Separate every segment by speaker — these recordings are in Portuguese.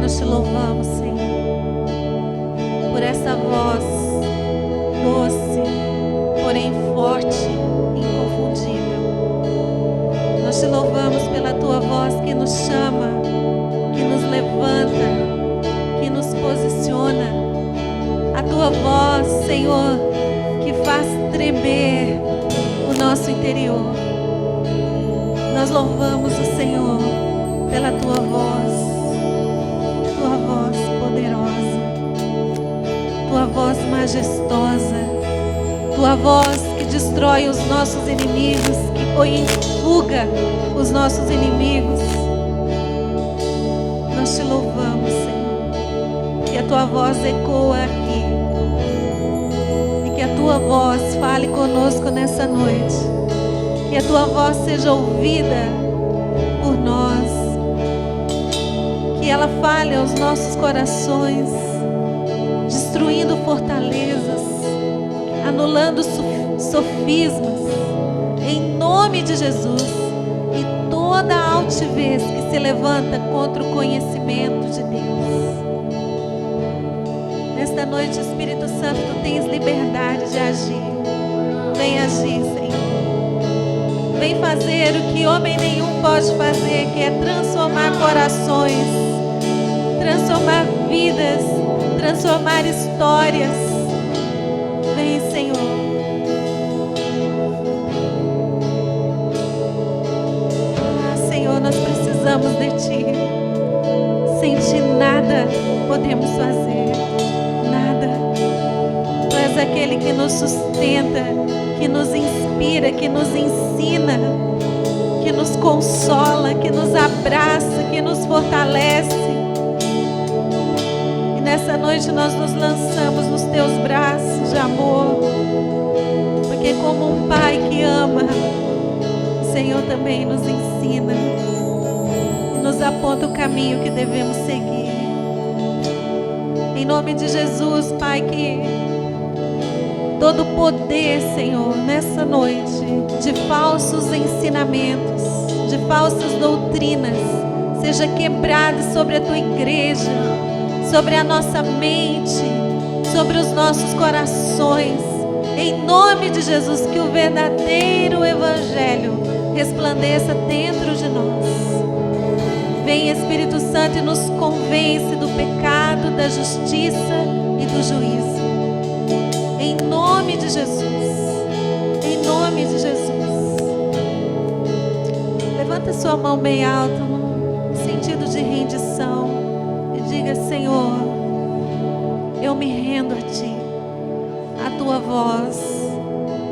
Speaker 1: nós te louvamos, Senhor, por essa voz doce, porém forte, inconfundível. Nós te louvamos pela tua voz que nos chama, que nos levanta, que nos posiciona. A tua voz, Senhor, que faz tremer o nosso interior. Nós louvamos o Senhor pela tua voz poderosa, tua voz majestosa, tua voz que destrói os nossos inimigos, que põe em fuga os nossos inimigos. Nós te louvamos, Senhor, que a tua voz ecoa aqui e que a tua voz fale conosco nessa noite, que a tua voz seja ouvida por nós, que ela fale aos nossos corações, destruindo fortalezas, anulando sofismas, em nome de Jesus, e toda a altivez que se levanta contra o conhecimento de Deus. Nesta noite, Espírito Santo, tu tens liberdade de agir. Vem agir, Senhor. Vem fazer o que homem nenhum pode fazer, que é transformar corações, transformar vidas, transformar histórias. Vem, Senhor. Senhor, nós precisamos de Ti. Sem Ti nada podemos fazer. Nada. Tu és aquele que nos sustenta, que nos inspira, que nos ensina, que nos consola, que nos abraça, que nos fortalece. E nessa noite nós nos lançamos nos Teus braços de amor, porque como um Pai que ama, o Senhor também nos ensina e nos aponta o caminho que devemos seguir. Em nome de Jesus, Pai, que todo poder, Senhor, nessa noite, de falsos ensinamentos, de falsas doutrinas, seja quebrado sobre a Tua igreja, sobre a nossa mente, sobre os nossos corações. Em nome de Jesus, que o verdadeiro Evangelho resplandeça dentro de nós. Vem, Espírito Santo, e nos convence do pecado, da justiça e do juízo. Em nome de Jesus. Em nome de Jesus. Levanta sua mão bem alta, no sentido de rendição, e diga: Senhor, eu me rendo a Ti, à Tua voz,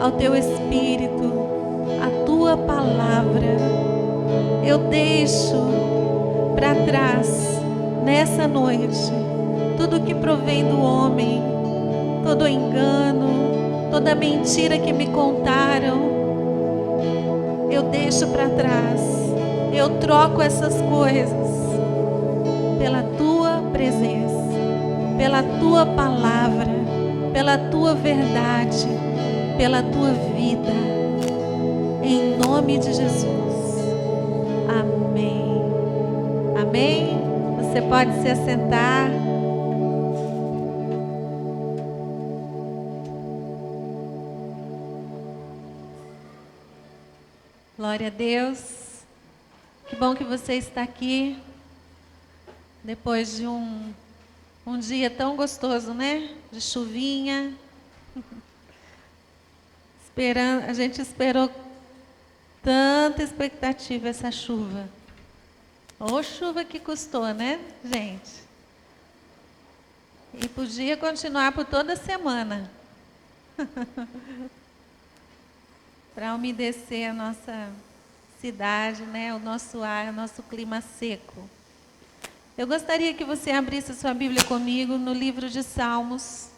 Speaker 1: ao Teu Espírito, à Tua palavra. Eu deixo para trás, nessa noite, tudo que provém do homem, todo engano, toda mentira que me contaram, eu deixo para trás. Eu troco essas coisas pela Tua presença, pela Tua palavra, pela Tua verdade, pela Tua vida. Em nome de Jesus. Amém. Amém? Você pode se assentar. Glória a Deus. Que bom que você está aqui. Depois de um dia tão gostoso, né? De chuvinha. A gente esperou tanta expectativa essa chuva. Ô chuva que custou, né, gente? E podia continuar por toda a semana. Para umedecer a nossa cidade, né? O nosso ar, o nosso clima seco. Eu gostaria que você abrisse a sua Bíblia comigo no livro de Salmos,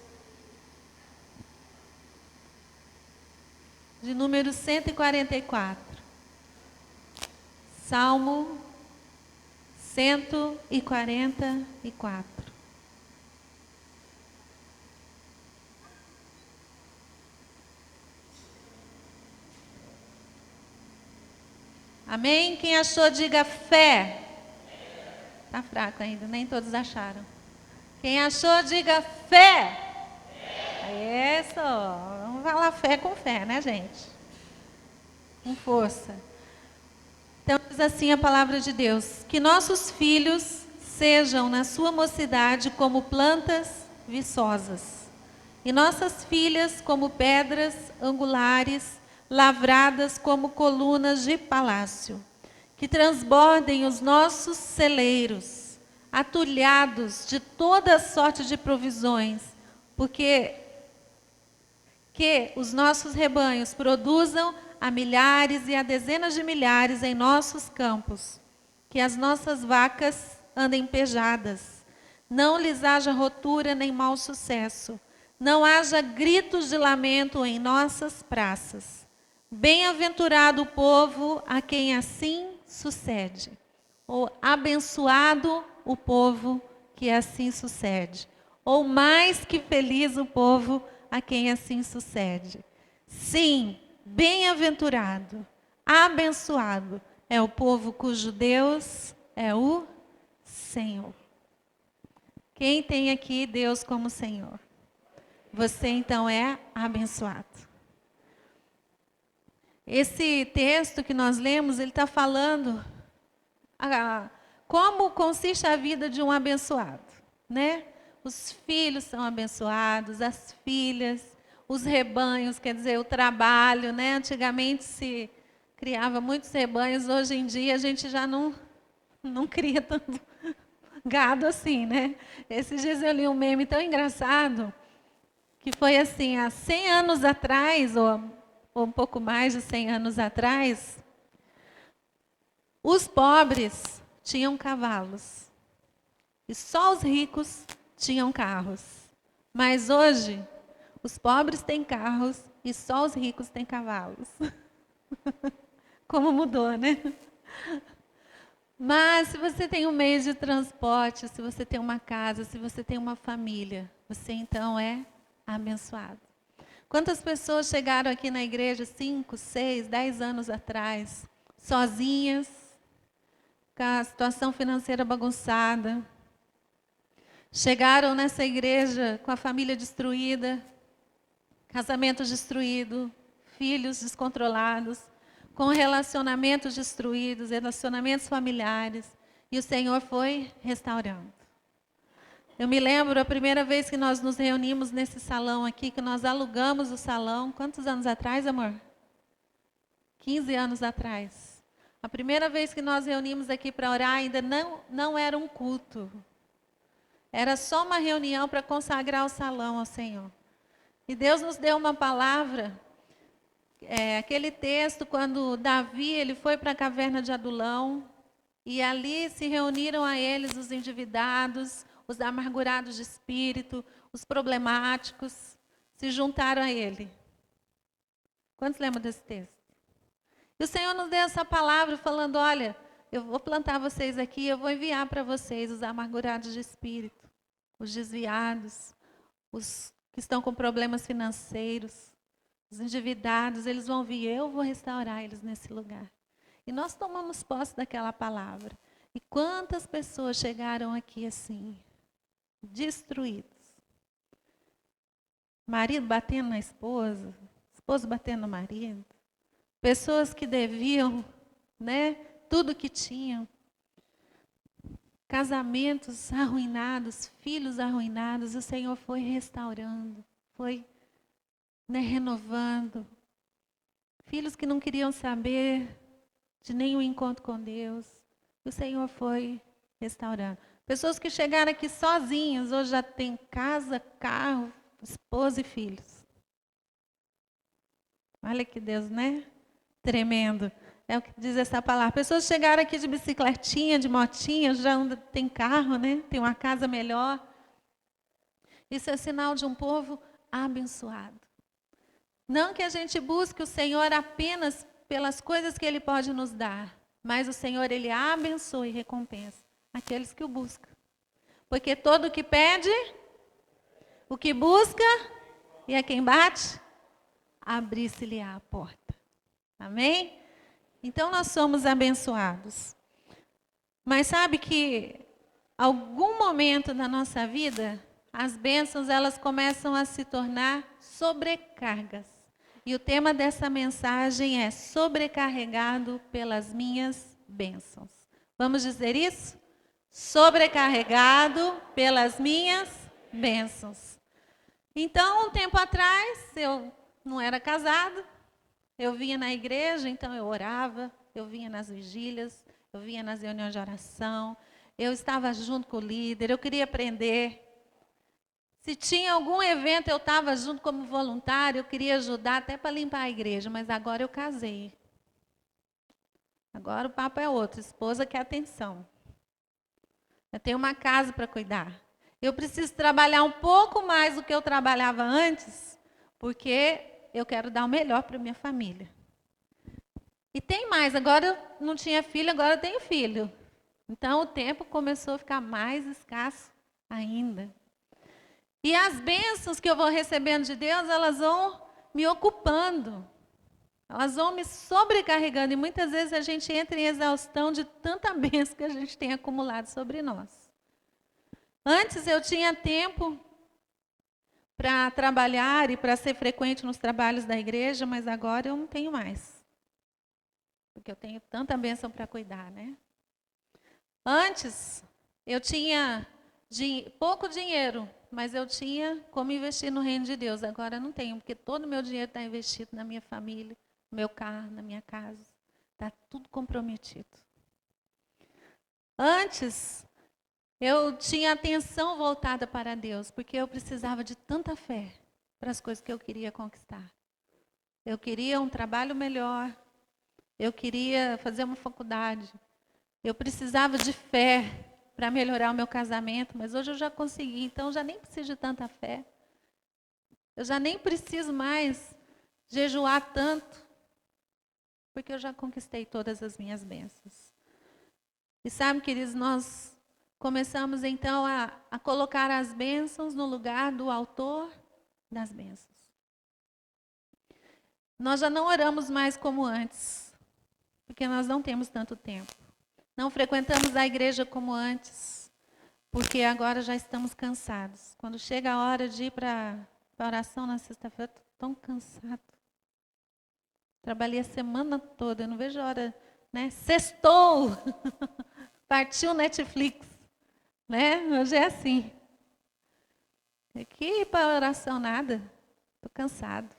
Speaker 1: de número 144. Salmo 144. Amém? Quem achou, diga fé. Está fraco ainda, nem todos acharam. Quem achou, diga fé. Isso, vamos falar fé com fé, né, gente? Com força. Então diz assim a palavra de Deus: que nossos filhos sejam na sua mocidade como plantas viçosas, e nossas filhas como pedras angulares, lavradas como colunas de palácio, que transbordem os nossos celeiros, atulhados de toda sorte de provisões, porque que os nossos rebanhos produzam a milhares e a dezenas de milhares em nossos campos, que as nossas vacas andem pejadas, não lhes haja rotura nem mau sucesso, não haja gritos de lamento em nossas praças. Bem-aventurado o povo a quem assim sucede, ou abençoado o povo que assim sucede, ou mais que feliz o povo a quem assim sucede. Sim, bem-aventurado, abençoado é o povo cujo Deus é o Senhor. Quem tem aqui Deus como Senhor? Você então é abençoado. Esse texto que nós lemos, ele está falando como consiste a vida de um abençoado, né? Os filhos são abençoados, as filhas, os rebanhos, quer dizer, o trabalho, né? Antigamente se criava muitos rebanhos, hoje em dia a gente já não cria tanto gado assim, né? Esses dias eu li um meme tão engraçado, que foi assim, há 100 anos atrás, ou um pouco mais de 100 anos atrás, os pobres tinham cavalos e só os ricos tinham carros. Mas hoje, os pobres têm carros e só os ricos têm cavalos. Como mudou, né? Mas se você tem um meio de transporte, se você tem uma casa, se você tem uma família, você então é abençoado. Quantas pessoas chegaram aqui na igreja 5, 6, 10 anos atrás, sozinhas, com a situação financeira bagunçada, chegaram nessa igreja com a família destruída, casamento destruído, filhos descontrolados, com relacionamentos destruídos, relacionamentos familiares, e o Senhor foi restaurando. Eu me lembro a primeira vez que nós nos reunimos nesse salão aqui, que nós alugamos o salão, quantos anos atrás, amor? 15 anos atrás. A primeira vez que nós reunimos aqui para orar ainda não era um culto. Era só uma reunião para consagrar o salão ao Senhor. E Deus nos deu uma palavra, aquele texto quando Davi ele foi para a caverna de Adulão, e ali se reuniram a eles os endividados, os amargurados de espírito, os problemáticos, se juntaram a ele. Quantos lembram desse texto? E o Senhor nos deu essa palavra falando, olha, eu vou plantar vocês aqui, eu vou enviar para vocês os amargurados de espírito, os desviados, os que estão com problemas financeiros, os endividados, eles vão vir, eu vou restaurar eles nesse lugar. E nós tomamos posse daquela palavra. E quantas pessoas chegaram aqui assim, destruídos? Marido batendo na esposa, esposa batendo no marido, pessoas que deviam, né, tudo que tinham, casamentos arruinados, filhos arruinados, o Senhor foi restaurando, foi, né, renovando. Filhos que não queriam saber de nenhum encontro com Deus, o Senhor foi restaurando. Pessoas que chegaram aqui sozinhas, hoje já têm casa, carro, esposa e filhos. Olha que Deus, né? Tremendo. É o que diz essa palavra. Pessoas chegaram aqui de bicicletinha, de motinha, já tem carro, né? Tem uma casa melhor. Isso é sinal de um povo abençoado. Não que a gente busque o Senhor apenas pelas coisas que Ele pode nos dar, mas o Senhor, Ele abençoa e recompensa aqueles que o buscam. Porque todo o que pede, o que busca, e a quem bate, abrir-se-lhe a porta. Amém? Então nós somos abençoados. Mas sabe que algum momento da nossa vida, as bênçãos elas começam a se tornar sobrecargas. E o tema dessa mensagem é sobrecarregado pelas minhas bênçãos. Vamos dizer isso? Sobrecarregado pelas minhas bênçãos. Então, um tempo atrás, eu não era casada, eu vinha na igreja, então eu orava, eu vinha nas vigílias, eu vinha nas reuniões de oração, eu estava junto com o líder, eu queria aprender. Se tinha algum evento, eu estava junto como voluntário, eu queria ajudar até para limpar a igreja, mas agora eu casei. Agora o papo é outro, esposa quer atenção. Eu tenho uma casa para cuidar. Eu preciso trabalhar um pouco mais do que eu trabalhava antes, porque eu quero dar o melhor para minha família. E tem mais, agora eu não tinha filho, agora eu tenho filho. Então o tempo começou a ficar mais escasso ainda. E as bênçãos que eu vou recebendo de Deus, elas vão me ocupando. Elas vão me sobrecarregando. E muitas vezes a gente entra em exaustão de tanta bênção que a gente tem acumulado sobre nós. Antes eu tinha tempo para trabalhar e para ser frequente nos trabalhos da igreja, mas agora eu não tenho mais. Porque eu tenho tanta bênção para cuidar, né? Antes, eu tinha pouco dinheiro, mas eu tinha como investir no reino de Deus. Agora eu não tenho, porque todo o meu dinheiro está investido na minha família, no meu carro, na minha casa. Está tudo comprometido. Antes, eu tinha atenção voltada para Deus, porque eu precisava de tanta fé para as coisas que eu queria conquistar. Eu queria um trabalho melhor, eu queria fazer uma faculdade, eu precisava de fé para melhorar o meu casamento, mas hoje eu já consegui, então eu já nem preciso de tanta fé. Eu já nem preciso mais jejuar tanto, porque eu já conquistei todas as minhas bênçãos. E sabe, queridos, nós começamos então a colocar as bênçãos no lugar do autor das bênçãos. Nós já não oramos mais como antes, porque nós não temos tanto tempo. Não frequentamos a igreja como antes, porque agora já estamos cansados. Quando chega a hora de ir para a oração na sexta-feira, estou tão cansado. Trabalhei a semana toda, eu não vejo a hora, né? Sextou! Partiu Netflix, né? Hoje é assim. Aqui para oração nada, estou cansado.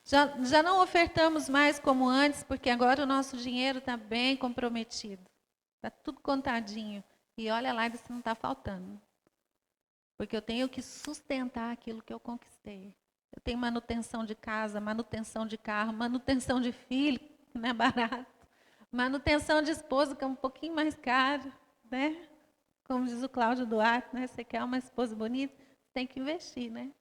Speaker 1: Já não ofertamos mais como antes, porque agora o nosso dinheiro está bem comprometido. Está tudo contadinho. E olha lá, isso não está faltando. Porque eu tenho que sustentar aquilo que eu conquistei. Eu tenho manutenção de casa, manutenção de carro, manutenção de filho, que não é barato. Manutenção de esposa, que é um pouquinho mais caro, né? Como diz o Cláudio Duarte, né? Você quer uma esposa bonita, tem que investir, né?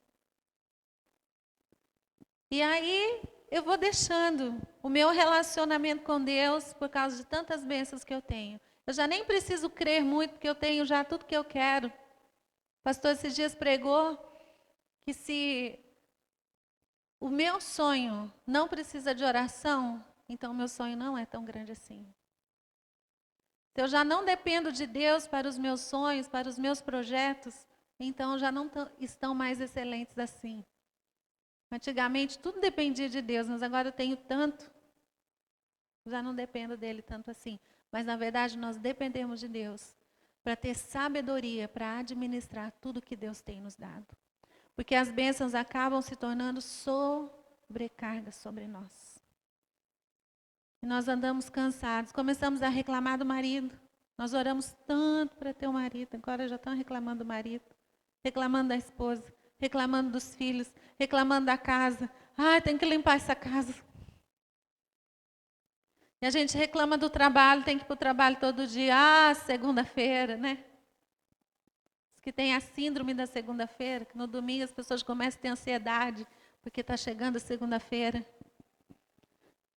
Speaker 1: E aí eu vou deixando o meu relacionamento com Deus por causa de tantas bênçãos que eu tenho. Eu já nem preciso crer muito, porque eu tenho já tudo que eu quero. O pastor esses dias pregou que se o meu sonho não precisa de oração, então o meu sonho não é tão grande assim. Se eu já não dependo de Deus para os meus sonhos, para os meus projetos, então já não estão mais excelentes assim. Antigamente tudo dependia de Deus, mas agora eu tenho tanto, já não dependo dele tanto assim. Mas na verdade nós dependemos de Deus para ter sabedoria para administrar tudo que Deus tem nos dado. Porque as bênçãos acabam se tornando sobrecarga sobre nós. E nós andamos cansados, começamos a reclamar do marido. Nós oramos tanto para ter um marido, agora já estão reclamando do marido, reclamando da esposa, reclamando dos filhos, reclamando da casa. Tem que limpar essa casa. E a gente reclama do trabalho, tem que ir para o trabalho todo dia. Segunda-feira, né? Que tem a síndrome da segunda-feira, que no domingo as pessoas começam a ter ansiedade, porque está chegando a segunda-feira.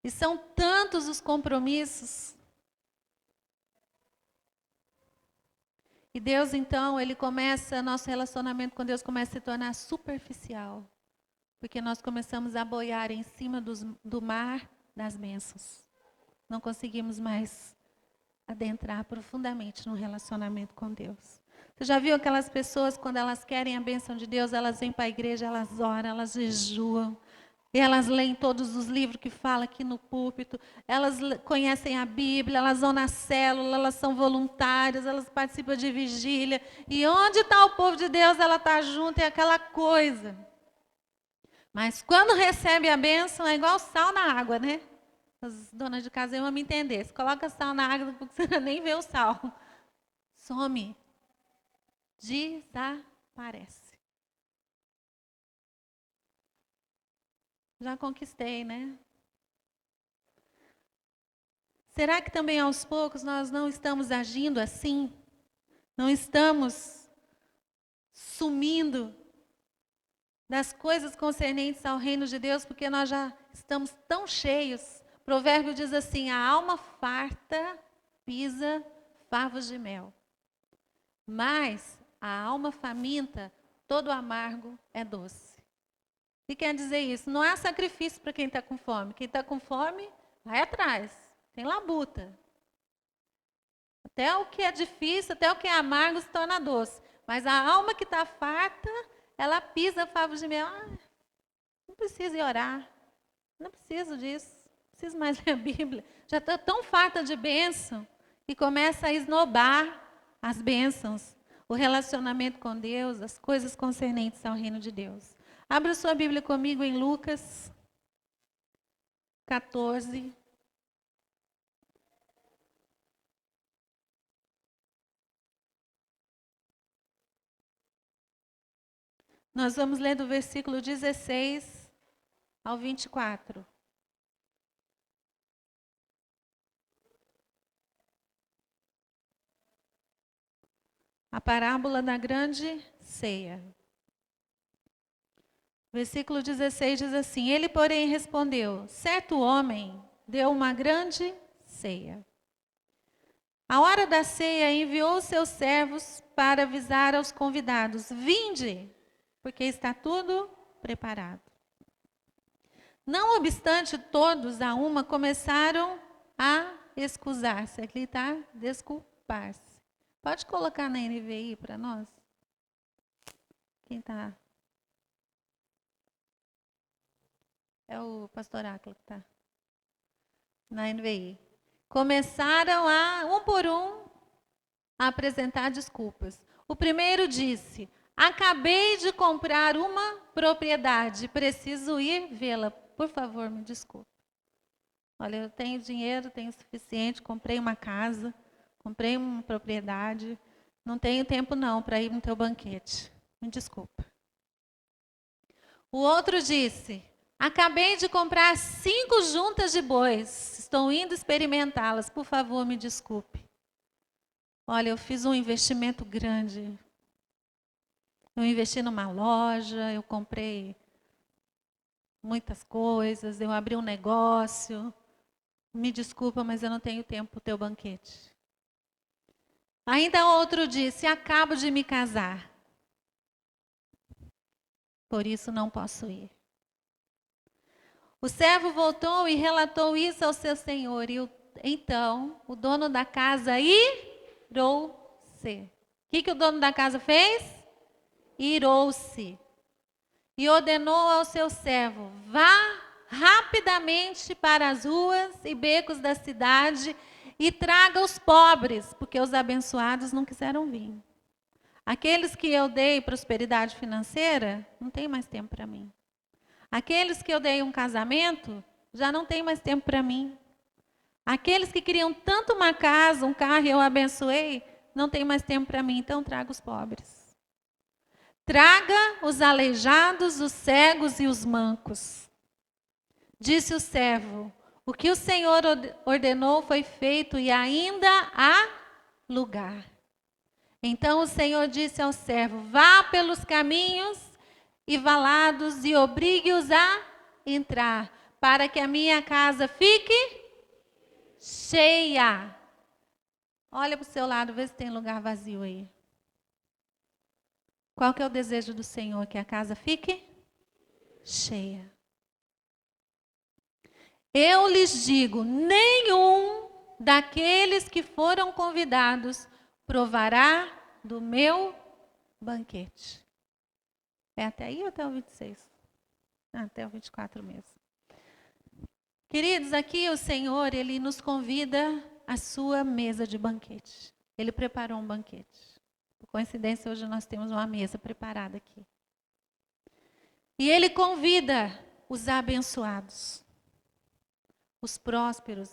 Speaker 1: E são tantos os compromissos. E Deus, então, nosso relacionamento com Deus começa a se tornar superficial. Porque nós começamos a boiar em cima do mar das bênçãos. Não conseguimos mais adentrar profundamente no relacionamento com Deus. Você já viu aquelas pessoas, quando elas querem a bênção de Deus, elas vêm para a igreja, elas oram, elas jejuam, e elas leem todos os livros que falam aqui no púlpito, elas conhecem a Bíblia, elas vão na célula, elas são voluntárias, elas participam de vigília, e onde está o povo de Deus, ela está junto, é aquela coisa. Mas quando recebe a bênção, é igual sal na água, né? As donas de casa vão me entender. Você coloca sal na água, você nem vê o sal. Some. Desaparece. Já conquistei, né? Será que também aos poucos nós não estamos agindo assim? Não estamos sumindo das coisas concernentes ao reino de Deus, porque nós já estamos tão cheios. O provérbio diz assim: a alma farta pisa favos de mel, mas a alma faminta, todo amargo é doce. O que quer dizer isso? Não há sacrifício para quem está com fome. Quem está com fome, vai atrás. Tem labuta. Até o que é difícil, até o que é amargo se torna doce. Mas a alma que está farta, ela pisa favos de mel. Não preciso ir orar. Não preciso disso. Não preciso mais ler a Bíblia. Já estou tão farta de bênção. E começa a esnobar as bênçãos. O relacionamento com Deus, as coisas concernentes ao reino de Deus. Abra sua Bíblia comigo em Lucas 14. Nós vamos ler do versículo 16 ao 24. A parábola da grande ceia. Versículo 16 diz assim: ele, porém, respondeu: certo homem deu uma grande ceia. À hora da ceia, enviou seus servos para avisar aos convidados: vinde, porque está tudo preparado. Não obstante, todos a uma começaram a excusar-se. Aqui está, desculpar-se. Pode colocar na NVI para nós? Quem está? É o pastor Áquila que está. Na NVI. Começaram a, um por um, a apresentar desculpas. O primeiro disse: acabei de comprar uma propriedade, preciso ir vê-la. Por favor, me desculpe. Olha, eu tenho dinheiro, tenho o suficiente, comprei uma casa, comprei uma propriedade, não tenho tempo não para ir no teu banquete. Me desculpa. O outro disse: acabei de comprar 5 juntas de bois, estou indo experimentá-las, por favor, me desculpe. Olha, eu fiz um investimento grande. Eu investi numa loja, eu comprei muitas coisas, eu abri um negócio. Me desculpa, mas eu não tenho tempo para o teu banquete. Ainda outro disse: acabo de me casar. Por isso não posso ir. O servo voltou e relatou isso ao seu senhor. E então o dono da casa irou-se. O que o dono da casa fez? Irou-se. E ordenou ao seu servo: vá rapidamente para as ruas e becos da cidade e traga os pobres, porque os abençoados não quiseram vir. Aqueles que eu dei prosperidade financeira, não tem mais tempo para mim. Aqueles que eu dei um casamento, já não tem mais tempo para mim. Aqueles que queriam tanto uma casa, um carro e eu abençoei, não tem mais tempo para mim, então traga os pobres. Traga os aleijados, os cegos e os mancos. Disse o servo: o que o Senhor ordenou foi feito e ainda há lugar. Então o Senhor disse ao servo: vá pelos caminhos e valados e obrigue-os a entrar, para que a minha casa fique cheia. Olha para o seu lado, vê se tem lugar vazio aí. Qual que é o desejo do Senhor? Que a casa fique cheia. Eu lhes digo, nenhum daqueles que foram convidados provará do meu banquete. É até aí ou até o 26? Até o 24 mesmo. Queridos, aqui o Senhor, Ele nos convida à sua mesa de banquete. Ele preparou um banquete. Por coincidência, hoje nós temos uma mesa preparada aqui. E Ele convida os abençoados, os prósperos,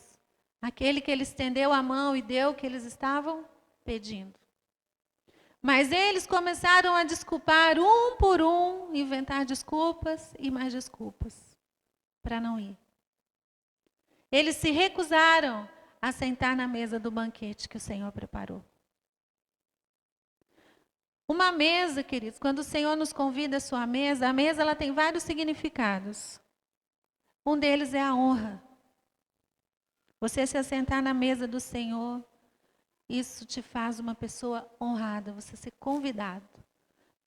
Speaker 1: aquele que Ele estendeu a mão e deu o que eles estavam pedindo. Mas eles começaram a desculpar um por um, inventar desculpas e mais desculpas para não ir. Eles se recusaram a sentar na mesa do banquete que o Senhor preparou. Uma mesa, queridos, quando o Senhor nos convida à sua mesa, a mesa ela tem vários significados. Um deles é a honra. Você se assentar na mesa do Senhor, isso te faz uma pessoa honrada, você ser convidado.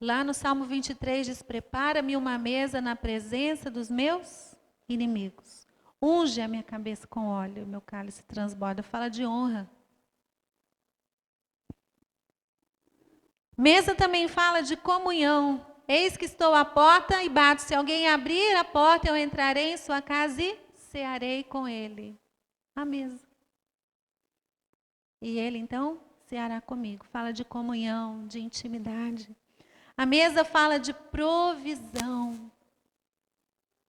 Speaker 1: Lá no Salmo 23 diz, prepara-me uma mesa na presença dos meus inimigos. Unge a minha cabeça com óleo, o meu cálice transborda. Fala de honra. Mesa também fala de comunhão. Eis que estou à porta e bato. Se alguém abrir a porta, eu entrarei em sua casa e cearei com ele. A mesa. E ele, então, ceará comigo. Fala de comunhão, de intimidade. A mesa fala de provisão,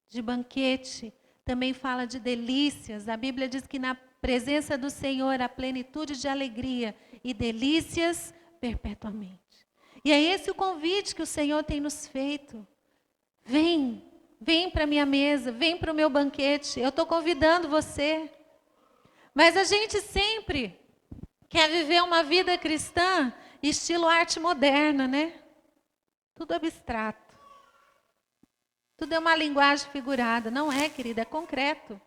Speaker 1: de banquete. Também fala de delícias. A Bíblia diz que na presença do Senhor há plenitude de alegria e delícias perpetuamente. E é esse o convite que o Senhor tem nos feito. Vem para a minha mesa, vem para o meu banquete. Eu estou convidando você. Mas a gente sempre quer viver uma vida cristã estilo arte moderna, né? Tudo abstrato. Tudo é uma linguagem figurada. Não é, querida, é concreto.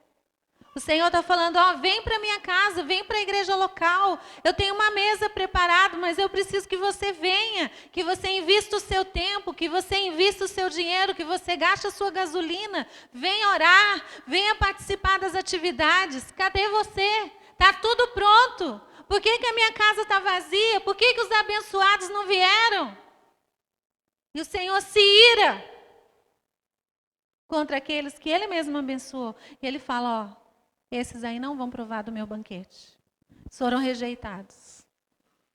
Speaker 1: O Senhor está falando, vem para a minha casa, vem para a igreja local. Eu tenho uma mesa preparada, mas eu preciso que você venha, que você invista o seu tempo, que você invista o seu dinheiro, que você gaste a sua gasolina. Venha orar, venha participar das atividades. Cadê você? Está tudo pronto. Por que a minha casa está vazia? Por que os abençoados não vieram? E o Senhor se ira contra aqueles que Ele mesmo abençoou. E Ele fala, esses aí não vão provar do meu banquete. Foram rejeitados.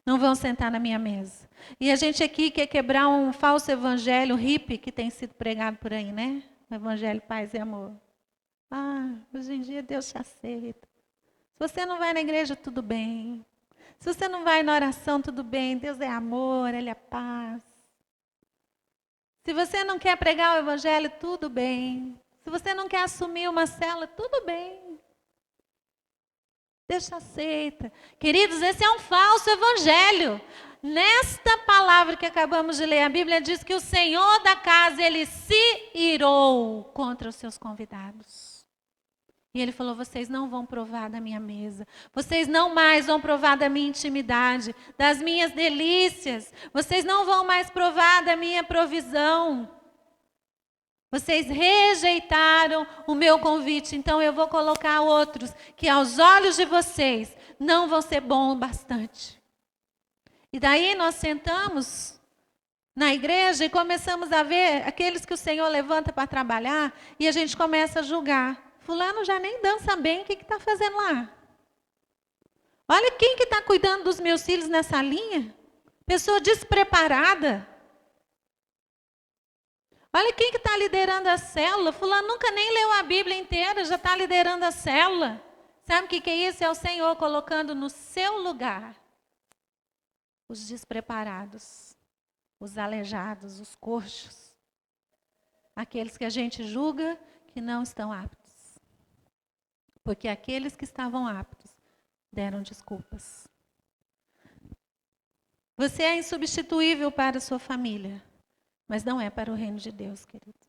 Speaker 1: Não vão sentar na minha mesa. E a gente aqui quer quebrar um falso evangelho hippie que tem sido pregado por aí, né? O evangelho paz e amor. Hoje em dia Deus te aceita. Se você não vai na igreja, tudo bem. Se você não vai na oração, tudo bem. Deus é amor, Ele é paz. Se você não quer pregar o evangelho, tudo bem. Se você não quer assumir uma célula, tudo bem. Deus te aceita. Queridos, esse é um falso evangelho. Nesta palavra que acabamos de ler, a Bíblia diz que o Senhor da casa, Ele se irou contra os seus convidados. E Ele falou, vocês não vão provar da minha mesa. Vocês não mais vão provar da minha intimidade, das minhas delícias. Vocês não vão mais provar da minha provisão. Vocês rejeitaram o meu convite, então eu vou colocar outros que aos olhos de vocês não vão ser bons bastante. E daí nós sentamos na igreja e começamos a ver aqueles que o Senhor levanta para trabalhar e a gente começa a julgar. Fulano já nem dança bem, o que está fazendo lá? Olha quem que está cuidando dos meus filhos nessa linha. Pessoa despreparada. Olha quem que está liderando a célula. Fulano nunca nem leu a Bíblia inteira, já está liderando a célula. Sabe o que é isso? É o Senhor colocando no seu lugar os despreparados, os aleijados, os coxos. Aqueles que a gente julga que não estão aptos. Porque aqueles que estavam aptos deram desculpas. Você é insubstituível para a sua família, mas não é para o reino de Deus, querido.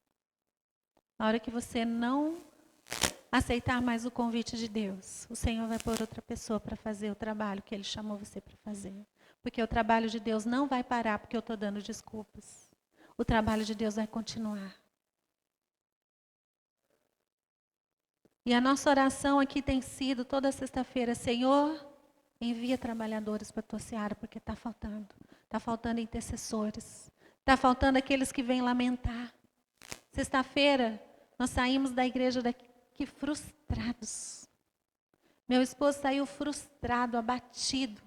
Speaker 1: Na hora que você não aceitar mais o convite de Deus, o Senhor vai pôr outra pessoa para fazer o trabalho que Ele chamou você para fazer. Porque o trabalho de Deus não vai parar porque eu estou dando desculpas. O trabalho de Deus vai continuar. E a nossa oração aqui tem sido toda sexta-feira: Senhor, envia trabalhadores para a tua seara, porque está faltando. Está faltando intercessores. Está faltando aqueles que vêm lamentar. Sexta-feira, nós saímos da igreja daqui frustrados. Meu esposo saiu frustrado, abatido.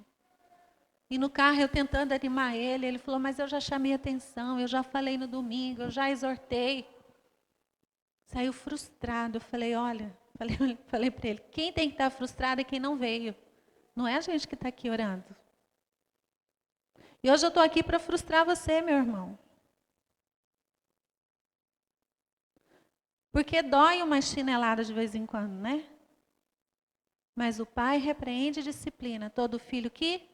Speaker 1: E no carro eu tentando animar ele, ele falou: mas eu já chamei atenção, eu já falei no domingo, eu já exortei. Saiu frustrado. Eu falei: olha, falei para ele, quem tem que estar frustrado é quem não veio. Não é a gente que está aqui orando. E hoje eu estou aqui para frustrar você, meu irmão. Porque dói uma chinelada de vez em quando, né? Mas o pai repreende e disciplina todo filho que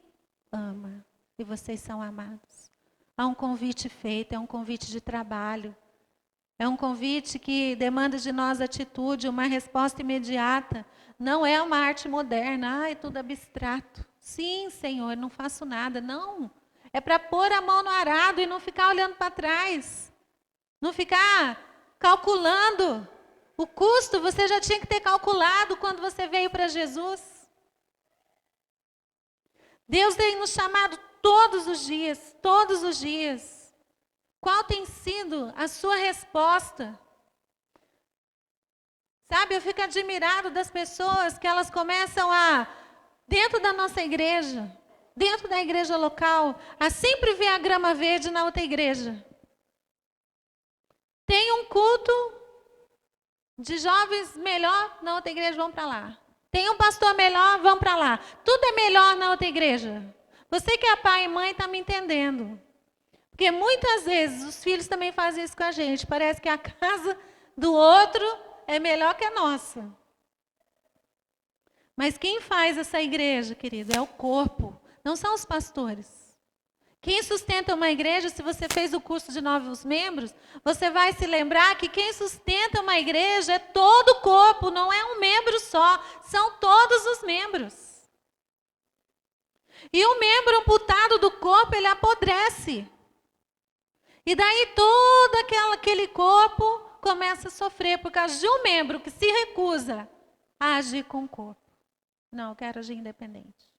Speaker 1: ama. E vocês são amados. Há um convite feito, é um convite de trabalho. É um convite que demanda de nós atitude, uma resposta imediata. Não é uma arte moderna, é tudo abstrato. Sim, Senhor, não faço nada. Não. É para pôr a mão no arado e não ficar olhando para trás. Não ficar calculando. O custo você já tinha que ter calculado quando você veio para Jesus. Deus tem nos chamado todos os dias, todos os dias. Qual tem sido a sua resposta? Sabe, eu fico admirado das pessoas que elas começam dentro da nossa igreja, dentro da igreja local, a sempre ver a grama verde na outra igreja. Tem um culto de jovens melhor na outra igreja, vão para lá. Tem um pastor melhor, vão para lá. Tudo é melhor na outra igreja. Você que é pai e mãe está me entendendo. Porque muitas vezes os filhos também fazem isso com a gente. Parece que a casa do outro é melhor que a nossa. Mas quem faz essa igreja, querido, é o corpo. Não são os pastores. Quem sustenta uma igreja, se você fez o curso de novos membros, você vai se lembrar que quem sustenta uma igreja é todo o corpo, não é um membro só, são todos os membros. E o membro amputado do corpo, ele apodrece. E daí todo aquele corpo começa a sofrer por causa de um membro que se recusa a agir com o corpo. Não, eu quero agir independente.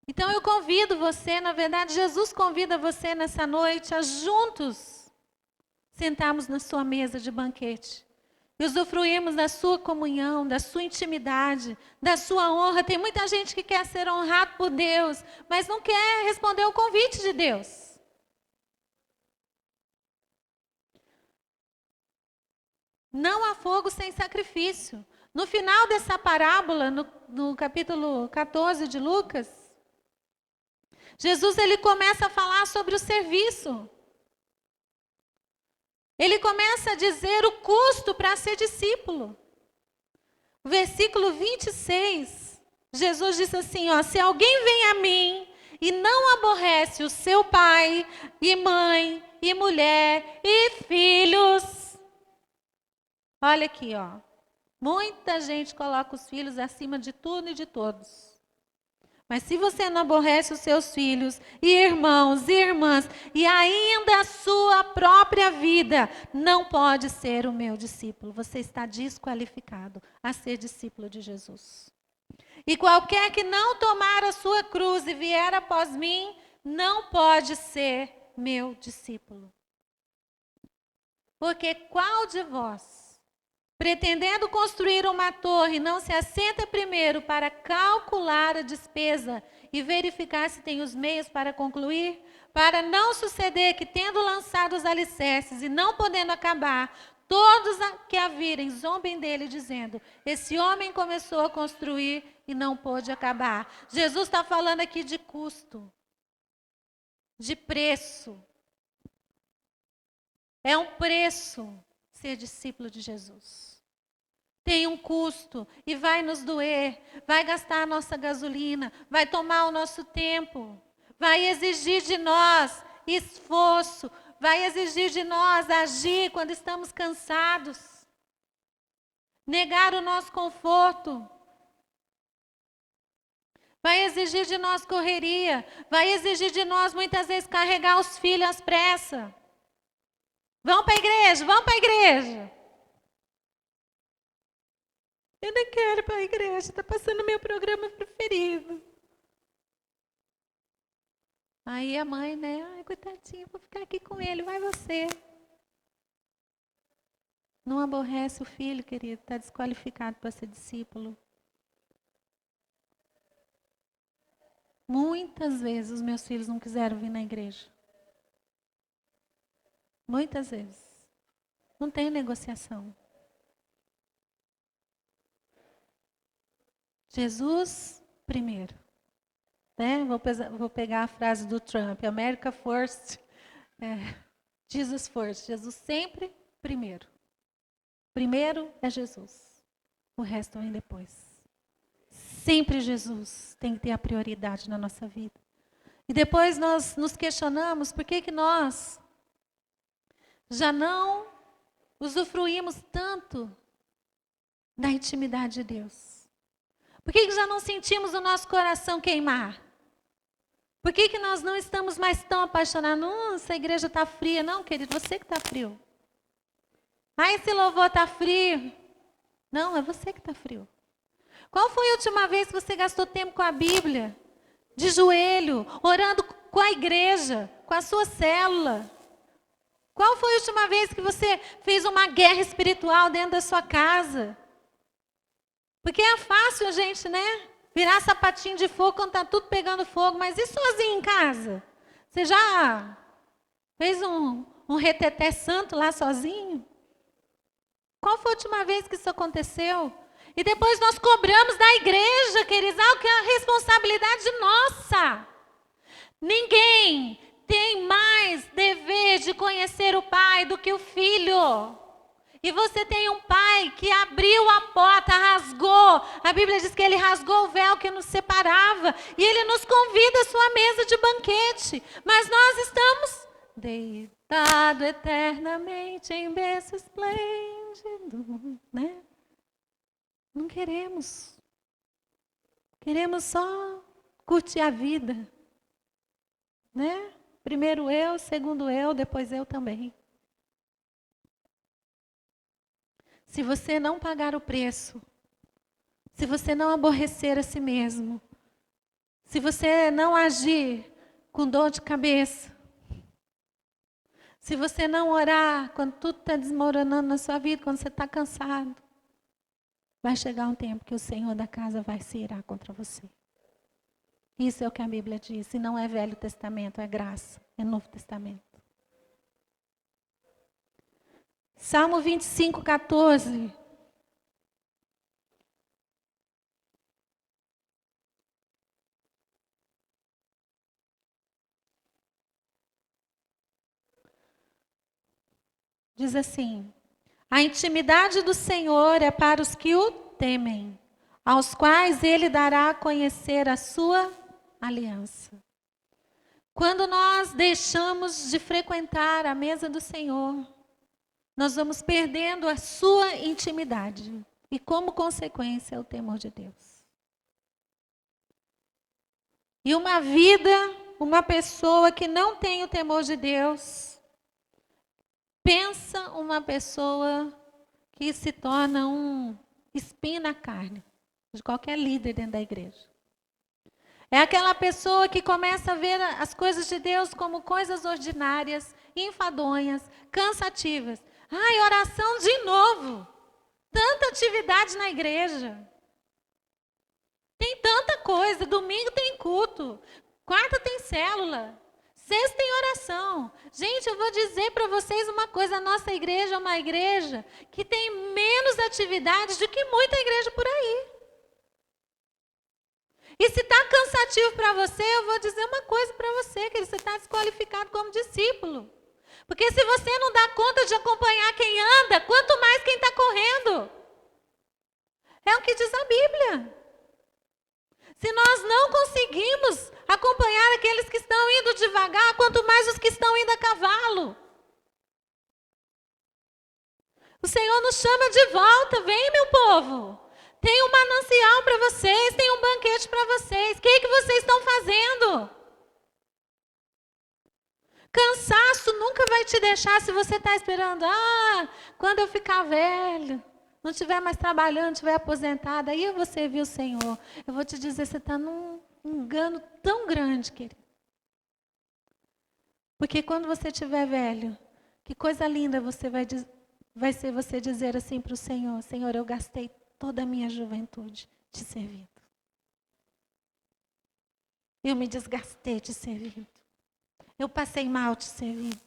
Speaker 1: Então eu convido você, na verdade, Jesus convida você nessa noite a juntos sentarmos na sua mesa de banquete e usufruirmos da sua comunhão, da sua intimidade, da sua honra. Tem muita gente que quer ser honrado por Deus, mas não quer responder ao convite de Deus. Não há fogo sem sacrifício. No final dessa parábola, no capítulo 14 de Lucas, Jesus ele começa a falar sobre o serviço. Ele começa a dizer o custo para ser discípulo. Versículo 26, Jesus disse assim, se alguém vem a mim e não aborrece o seu pai e mãe e mulher e filhos. Olha aqui, muita gente coloca os filhos acima de tudo e de todos. Mas se você não aborrece os seus filhos, e irmãos e irmãs, e ainda a sua própria vida, não pode ser o meu discípulo. Você está desqualificado a ser discípulo de Jesus. E qualquer que não tomar a sua cruz e vier após mim, não pode ser meu discípulo. Porque qual de vós, pretendendo construir uma torre, não se assenta primeiro para calcular a despesa e verificar se tem os meios para concluir? Para não suceder que, tendo lançado os alicerces e não podendo acabar, todos que a virem zombem dele, dizendo, esse homem começou a construir e não pôde acabar. Jesus está falando aqui de custo, de preço. É um preço ser discípulo de Jesus. Tem um custo e vai nos doer, vai gastar a nossa gasolina, vai tomar o nosso tempo, vai exigir de nós esforço, vai exigir de nós agir quando estamos cansados, negar o nosso conforto, vai exigir de nós correria, vai exigir de nós muitas vezes carregar os filhos às pressas. Vão para a igreja, vão para a igreja. Eu não quero ir para a igreja, está passando meu programa preferido. Aí a mãe, né? Ai, coitadinho, vou ficar aqui com ele, vai você. Não aborrece o filho, querido, está desqualificado para ser discípulo. Muitas vezes os meus filhos não quiseram vir na igreja. Muitas vezes. Não tem negociação. Jesus primeiro. Né? Vou pegar a frase do Trump. America first. Jesus first. Jesus sempre primeiro. Primeiro é Jesus. O resto vem depois. Sempre Jesus tem que ter a prioridade na nossa vida. E depois nós nos questionamos por que nós já não usufruímos tanto da intimidade de Deus. Por que já não sentimos o nosso coração queimar? Por que nós não estamos mais tão apaixonados? Essa igreja está fria. Não, querido, você que está frio. Esse louvor está frio. Não, é você que está frio. Qual foi a última vez que você gastou tempo com a Bíblia? De joelho, orando com a igreja, com a sua célula? Qual foi a última vez que você fez uma guerra espiritual dentro da sua casa? Porque é fácil a gente, né? Virar sapatinho de fogo quando está tudo pegando fogo. Mas e sozinho em casa? Você já fez um reteté santo lá sozinho? Qual foi a última vez que isso aconteceu? E depois nós cobramos da igreja, queridos, algo que é a responsabilidade nossa. Ninguém tem mais dever de conhecer o Pai do que o Filho. E você tem um Pai que abriu a porta, rasgou. A Bíblia diz que Ele rasgou o véu que nos separava. E Ele nos convida à sua mesa de banquete. Mas nós estamos deitados eternamente em berço esplêndido, né? Não queremos. Queremos só curtir a vida. Né? Primeiro eu, segundo eu, depois eu também. Se você não pagar o preço, se você não aborrecer a si mesmo, se você não agir com dor de cabeça, se você não orar quando tudo está desmoronando na sua vida, quando você está cansado, vai chegar um tempo que o Senhor da casa vai se irar contra você. Isso é o que a Bíblia diz. E não é Velho Testamento, é graça, é Novo Testamento. Salmo 25, 14. Diz assim: a intimidade do Senhor é para os que o temem, aos quais Ele dará a conhecer a sua aliança. Quando nós deixamos de frequentar a mesa do Senhor, nós vamos perdendo a sua intimidade. E como consequência, o temor de Deus. E uma vida, uma pessoa que não tem o temor de Deus, pensa uma pessoa que se torna um espinho na carne de qualquer líder dentro da igreja. É aquela pessoa que começa a ver as coisas de Deus como coisas ordinárias, enfadonhas, cansativas. Ai, oração de novo. Tanta atividade na igreja. Tem tanta coisa. Domingo tem culto. Quarta tem célula. Sexta tem oração. Gente, eu vou dizer para vocês uma coisa. A nossa igreja é uma igreja que tem menos atividades do que muita igreja por aí. E se está cansativo para você, eu vou dizer uma coisa para você, que você está desqualificado como discípulo. Porque se você não dá conta de acompanhar quem anda, quanto mais quem está correndo. É o que diz a Bíblia. Se nós não conseguimos acompanhar aqueles que estão indo devagar, quanto mais os que estão indo a cavalo. O Senhor nos chama de volta. Vem, meu povo. Tem um manancial para vocês, tem um banquete para vocês. O que vocês estão fazendo? Cansaço nunca vai te deixar se você está esperando. Quando eu ficar velho, não estiver mais trabalhando, estiver aposentada, aí eu vou servir o Senhor. Eu vou te dizer, você está num engano tão grande, querido. Porque quando você estiver velho, que coisa linda vai ser você dizer assim para o Senhor: Senhor, eu gastei toda a minha juventude te servindo. Eu me desgastei te servindo. Eu passei mal te servindo.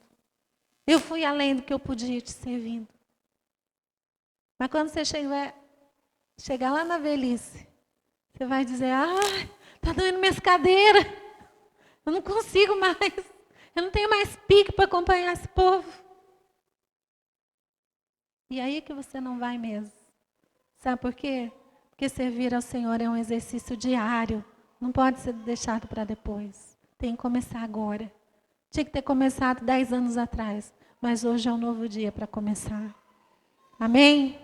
Speaker 1: Eu fui além do que eu podia te servindo. Mas quando você chegar lá na velhice, você vai dizer: está doendo minhas cadeiras. Eu não consigo mais. Eu não tenho mais pique para acompanhar esse povo. E aí que você não vai mesmo. Sabe por quê? Porque servir ao Senhor é um exercício diário. Não pode ser deixado para depois. Tem que começar agora. Tinha que ter começado 10 anos atrás. Mas hoje é um novo dia para começar. Amém?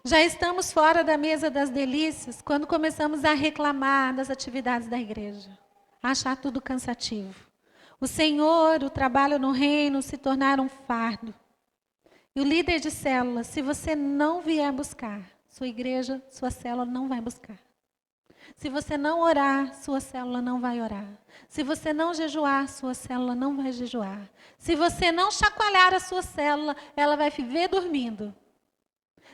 Speaker 1: Já estamos fora da mesa das delícias quando começamos a reclamar das atividades da igreja. A achar tudo cansativo. O Senhor, o trabalho no reino se tornaram um fardo. E o líder de célula, se você não vier buscar, sua igreja, sua célula não vai buscar. Se você não orar, sua célula não vai orar. Se você não jejuar, sua célula não vai jejuar. Se você não chacoalhar a sua célula, ela vai viver dormindo.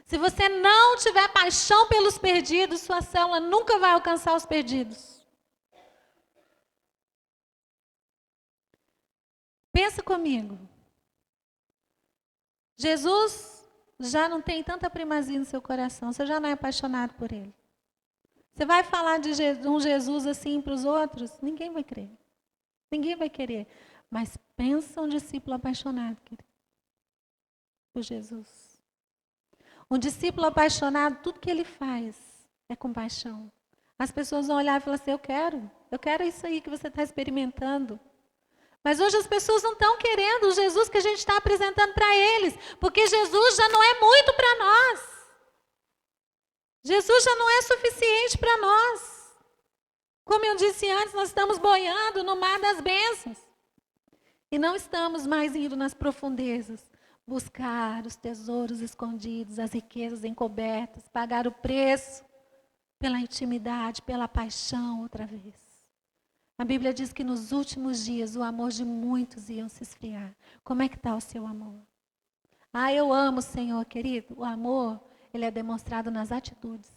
Speaker 1: Se você não tiver paixão pelos perdidos, sua célula nunca vai alcançar os perdidos. Pensa comigo. Jesus já não tem tanta primazia no seu coração, você já não é apaixonado por ele. Você vai falar de um Jesus assim para os outros? Ninguém vai crer. Ninguém vai querer. Mas pensa um discípulo apaixonado, querido, por Jesus. Um discípulo apaixonado, tudo que ele faz é com paixão. As pessoas vão olhar e falar assim: eu quero isso aí que você está experimentando. Mas hoje as pessoas não estão querendo o Jesus que a gente está apresentando para eles, porque Jesus já não é muito para nós. Jesus já não é suficiente para nós. Como eu disse antes, nós estamos boiando no mar das bênçãos. E não estamos mais indo nas profundezas, buscar os tesouros escondidos, as riquezas encobertas, pagar o preço pela intimidade, pela paixão outra vez. A Bíblia diz que nos últimos dias o amor de muitos iam se esfriar. Como é que está o seu amor? Eu amo o Senhor, querido. O amor, ele é demonstrado nas atitudes.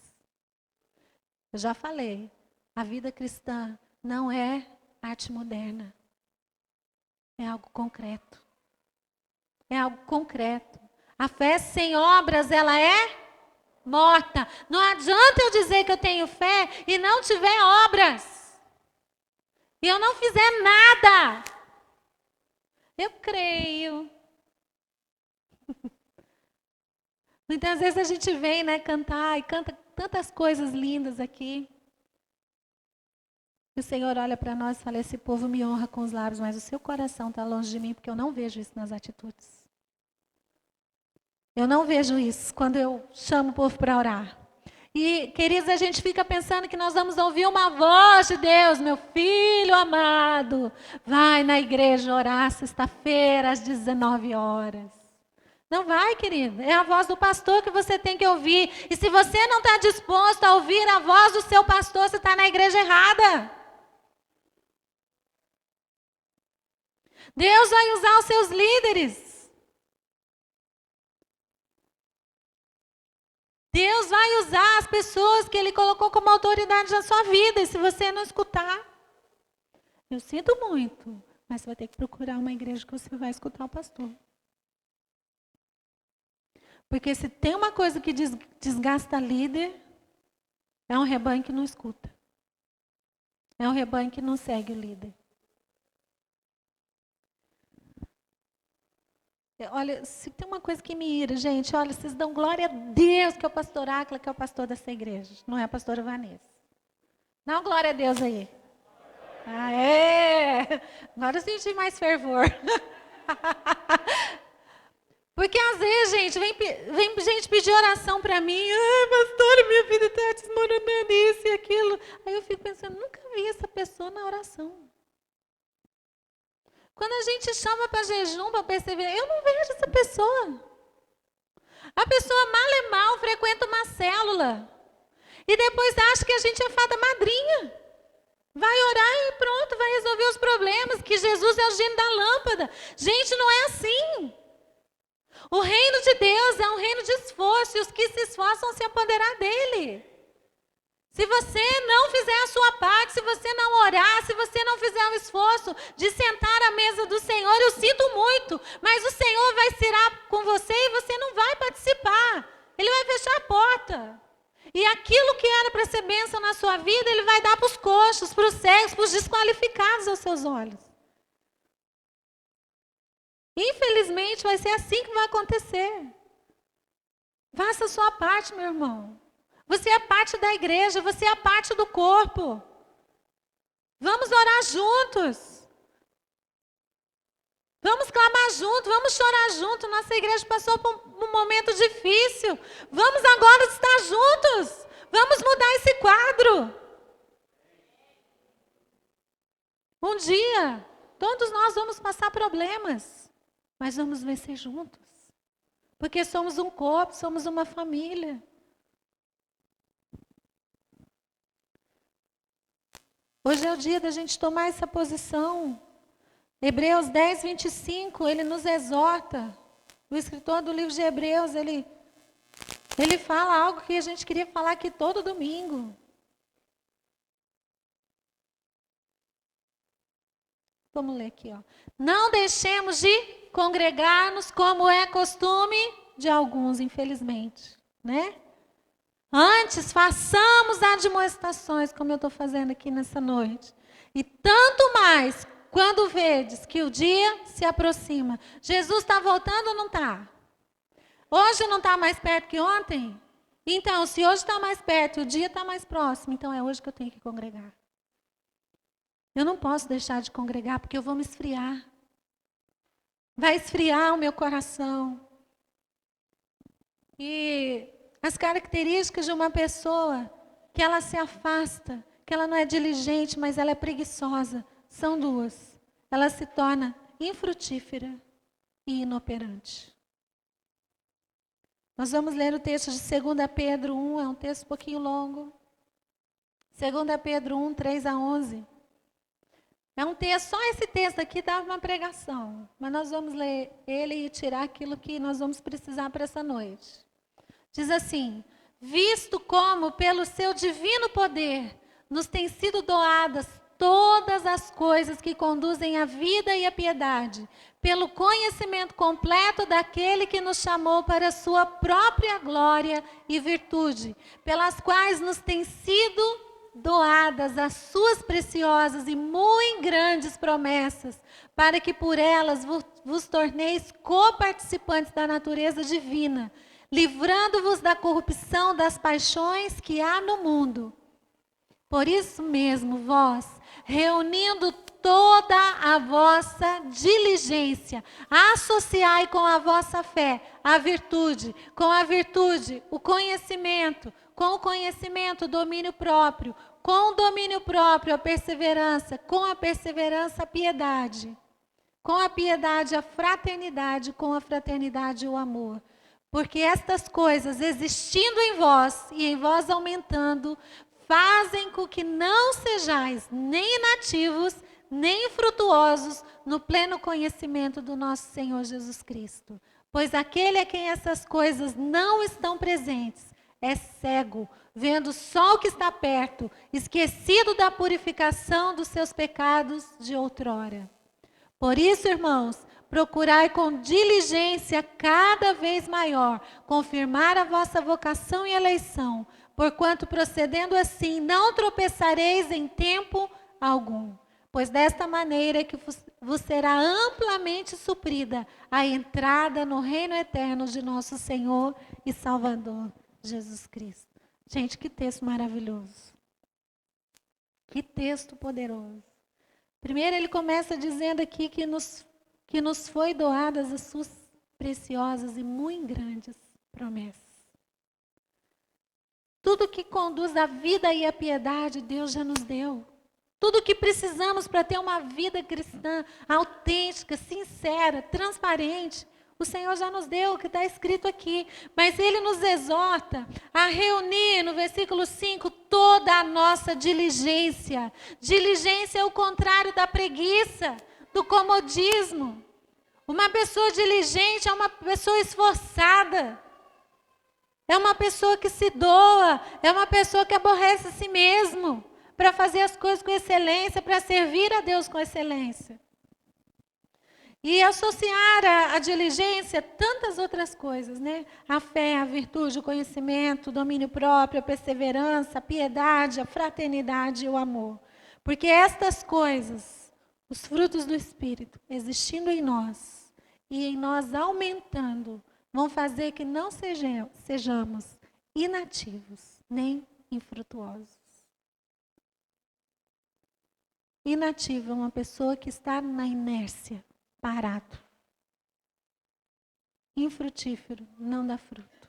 Speaker 1: Eu já falei, a vida cristã não é arte moderna. É algo concreto. É algo concreto. A fé sem obras, ela é morta. Não adianta eu dizer que eu tenho fé e não tiver obras. E eu não fizer nada. Eu creio. Muitas vezes a gente vem, cantar e canta tantas coisas lindas aqui. E o Senhor olha para nós e fala: esse povo me honra com os lábios, mas o seu coração está longe de mim, porque eu não vejo isso nas atitudes. Eu não vejo isso quando eu chamo o povo para orar. E, queridos, a gente fica pensando que nós vamos ouvir uma voz de Deus: meu filho amado, vai na igreja orar sexta-feira às 19 horas. Não vai, querido. É a voz do pastor que você tem que ouvir. E se você não está disposto a ouvir a voz do seu pastor, você está na igreja errada. Deus vai usar os seus líderes. Deus vai usar as pessoas que Ele colocou como autoridade na sua vida. E se você não escutar, eu sinto muito, mas você vai ter que procurar uma igreja que você vai escutar o pastor. Porque se tem uma coisa que desgasta líder, é um rebanho que não escuta. É um rebanho que não segue o líder. Olha, se tem uma coisa que me ira, gente, olha, vocês dão glória a Deus que é o pastor Áquila, que é o pastor dessa igreja. Não é a pastora Vanessa. Não, glória a Deus aí. Agora eu senti mais fervor. Porque às vezes, gente, vem gente pedir oração para mim. Pastora, minha vida está desmoronando isso e aquilo. Aí eu fico pensando, nunca vi essa pessoa na oração. Quando a gente chama para jejum, para perceber, eu não vejo essa pessoa. A pessoa mal e mal frequenta uma célula. E depois acha que a gente é fada madrinha. Vai orar e pronto, vai resolver os problemas, que Jesus é o gênio da lâmpada. Gente, não é assim. O reino de Deus é um reino de esforço, e os que se esforçam se apoderar dele. Se você não fizer a sua parte, se você não orar, se você não fizer o esforço de sentar à mesa do Senhor, eu sinto muito, mas o Senhor vai cirar com você e você não vai participar. Ele vai fechar a porta. E aquilo que era para ser bênção na sua vida, Ele vai dar para os coxos, para os cegos, para os desqualificados aos seus olhos. Infelizmente, vai ser assim que vai acontecer. Faça a sua parte, meu irmão. Você é parte da igreja, você é parte do corpo. Vamos orar juntos. Vamos clamar junto, vamos chorar junto. Nossa igreja passou por um momento difícil. Vamos agora estar juntos. Vamos mudar esse quadro. Um dia, todos nós vamos passar problemas, mas vamos vencer juntos. Porque somos um corpo, somos uma família. Hoje é o dia da gente tomar essa posição. Hebreus 10, 25, ele nos exorta. O escritor do livro de Hebreus, ele fala algo que a gente queria falar aqui todo domingo. Vamos ler aqui, ó. Não deixemos de congregar-nos como é costume de alguns, infelizmente, né? Antes, façamos admoestações, como eu estou fazendo aqui nessa noite. E tanto mais, quando vedes que o dia se aproxima. Jesus está voltando ou não está? Hoje não está mais perto que ontem? Então, se hoje está mais perto e o dia está mais próximo, então é hoje que eu tenho que congregar. Eu não posso deixar de congregar, porque eu vou me esfriar. Vai esfriar o meu coração. E as características de uma pessoa que ela se afasta, que ela não é diligente, mas ela é preguiçosa, são duas. Ela se torna infrutífera e inoperante. Nós vamos ler o texto de 2 Pedro 1, é um texto um pouquinho longo. 2 Pedro 1, 3 a 11. É um texto, só esse texto aqui dá uma pregação. Mas nós vamos ler ele e tirar aquilo que nós vamos precisar para essa noite. Diz assim: visto como pelo seu divino poder nos têm sido doadas todas as coisas que conduzem à vida e à piedade, pelo conhecimento completo daquele que nos chamou para a sua própria glória e virtude, pelas quais nos têm sido doadas as suas preciosas e muito grandes promessas, para que por elas vos torneis coparticipantes da natureza divina, livrando-vos da corrupção das paixões que há no mundo. Por isso mesmo, vós, reunindo toda a vossa diligência, associai com a vossa fé a virtude, com a virtude o conhecimento, com o conhecimento o domínio próprio, com o domínio próprio a perseverança, com a perseverança a piedade, com a piedade a fraternidade, com a fraternidade o amor. Porque estas coisas, existindo em vós e em vós aumentando, fazem com que não sejais nem inativos, nem infrutuosos no pleno conhecimento do nosso Senhor Jesus Cristo. Pois aquele a quem essas coisas não estão presentes é cego, vendo só o que está perto, esquecido da purificação dos seus pecados de outrora. Por isso, irmãos, procurai com diligência cada vez maior confirmar a vossa vocação e eleição, porquanto procedendo assim não tropeçareis em tempo algum. Pois desta maneira é que vos será amplamente suprida a entrada no reino eterno de nosso Senhor e Salvador Jesus Cristo. Gente, que texto maravilhoso. Que texto poderoso. Primeiro ele começa dizendo aqui que nos foi doadas as suas preciosas e muito grandes promessas. Tudo que conduz à vida e à piedade, Deus já nos deu. Tudo que precisamos para ter uma vida cristã autêntica, sincera, transparente, O Senhor já nos deu o que está escrito aqui. Mas Ele nos exorta a reunir, no versículo 5, toda a nossa diligência. Diligência é o contrário da preguiça, do comodismo. Uma pessoa diligente é uma pessoa esforçada. É uma pessoa que se doa. É uma pessoa que aborrece a si mesmo. Para fazer as coisas com excelência, para servir a Deus com excelência. E associar a diligência tantas outras coisas, né? A fé, a virtude, o conhecimento, o domínio próprio, a perseverança, a piedade, a fraternidade e o amor. Porque estas coisas, os frutos do Espírito, existindo em nós e em nós aumentando, vão fazer que não sejamos inativos, nem infrutuosos. Inativo é uma pessoa que está na inércia. Parado. Infrutífero, não dá fruto.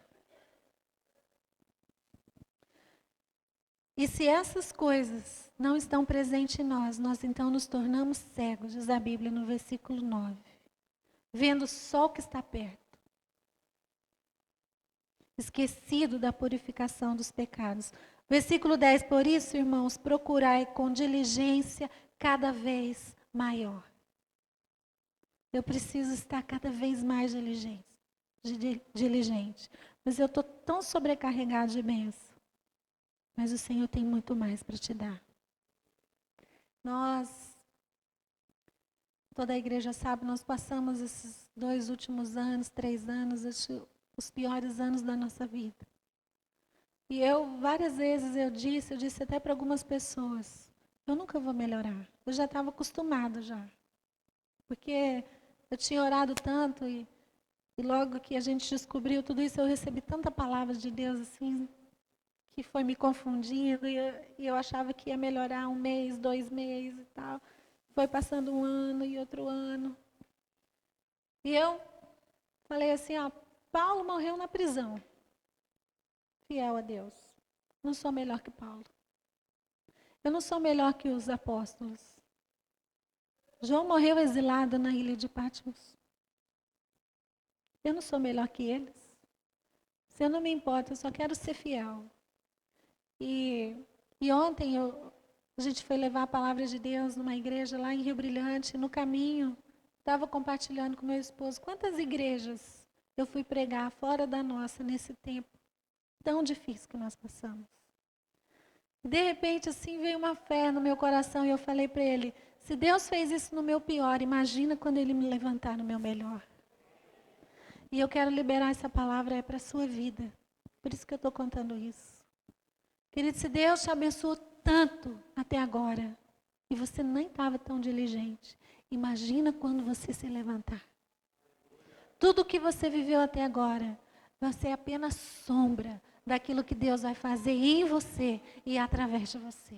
Speaker 1: E se essas coisas não estão presentes em nós, nós então nos tornamos cegos, diz a Bíblia no versículo 9. Vendo só o que está perto. Esquecido da purificação dos pecados. Versículo 10, por isso, irmãos, procurai com diligência cada vez maior. Eu preciso estar cada vez mais diligente. Mas eu estou tão sobrecarregado de bênção. Mas o Senhor tem muito mais para te dar. Toda a igreja sabe, nós passamos esses 2 últimos anos, 3 anos, os piores anos da nossa vida. E várias vezes eu disse até para algumas pessoas, eu nunca vou melhorar. Eu já estava acostumada já. Porque eu tinha orado tanto e logo que a gente descobriu tudo isso, eu recebi tanta palavra de Deus assim, que foi me confundindo e eu achava que ia melhorar 1 mês, 2 meses e tal. Foi passando 1 ano e outro ano. E eu falei assim, Paulo morreu na prisão. Fiel a Deus. Não sou melhor que Paulo. Eu não sou melhor que os apóstolos. João morreu exilado na ilha de Patmos. Eu não sou melhor que eles. Se eu não me importo, eu só quero ser fiel. E ontem a gente foi levar a palavra de Deus numa igreja lá em Rio Brilhante. No caminho, estava compartilhando com meu esposo quantas igrejas eu fui pregar fora da nossa nesse tempo tão difícil que nós passamos. De repente, assim, veio uma fé no meu coração e eu falei para ele, se Deus fez isso no meu pior, imagina quando Ele me levantar no meu melhor. E eu quero liberar essa palavra para a sua vida. Por isso que eu estou contando isso. Querido, se Deus te abençoou tanto até agora, e você nem estava tão diligente, imagina quando você se levantar. Tudo que você viveu até agora vai ser apenas sombra daquilo que Deus vai fazer em você e através de você.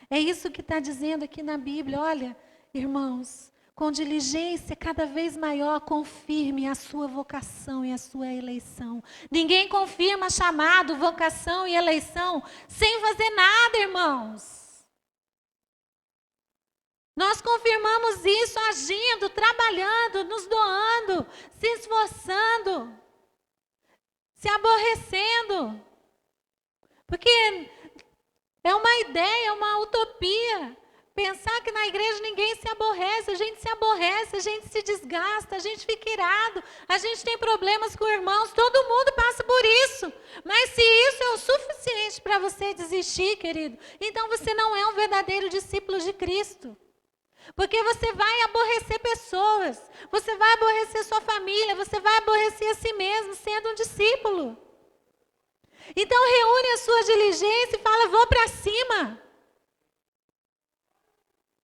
Speaker 1: É isso que está dizendo aqui na Bíblia. Olha, irmãos, com diligência cada vez maior, confirme a sua vocação e a sua eleição. Ninguém confirma chamado, vocação e eleição sem fazer nada, irmãos. Nós confirmamos isso agindo, trabalhando, nos doando, se esforçando, se aborrecendo. Porque é uma ideia, é uma utopia. Pensar que na igreja ninguém se aborrece, a gente se desgasta, a gente fica irado, a gente tem problemas com irmãos, todo mundo passa por isso. Mas se isso é o suficiente para você desistir, querido, então você não é um verdadeiro discípulo de Cristo. Porque você vai aborrecer pessoas, você vai aborrecer sua família, você vai aborrecer a si mesmo sendo um discípulo. Então reúne a sua diligência e fala, vou para cima.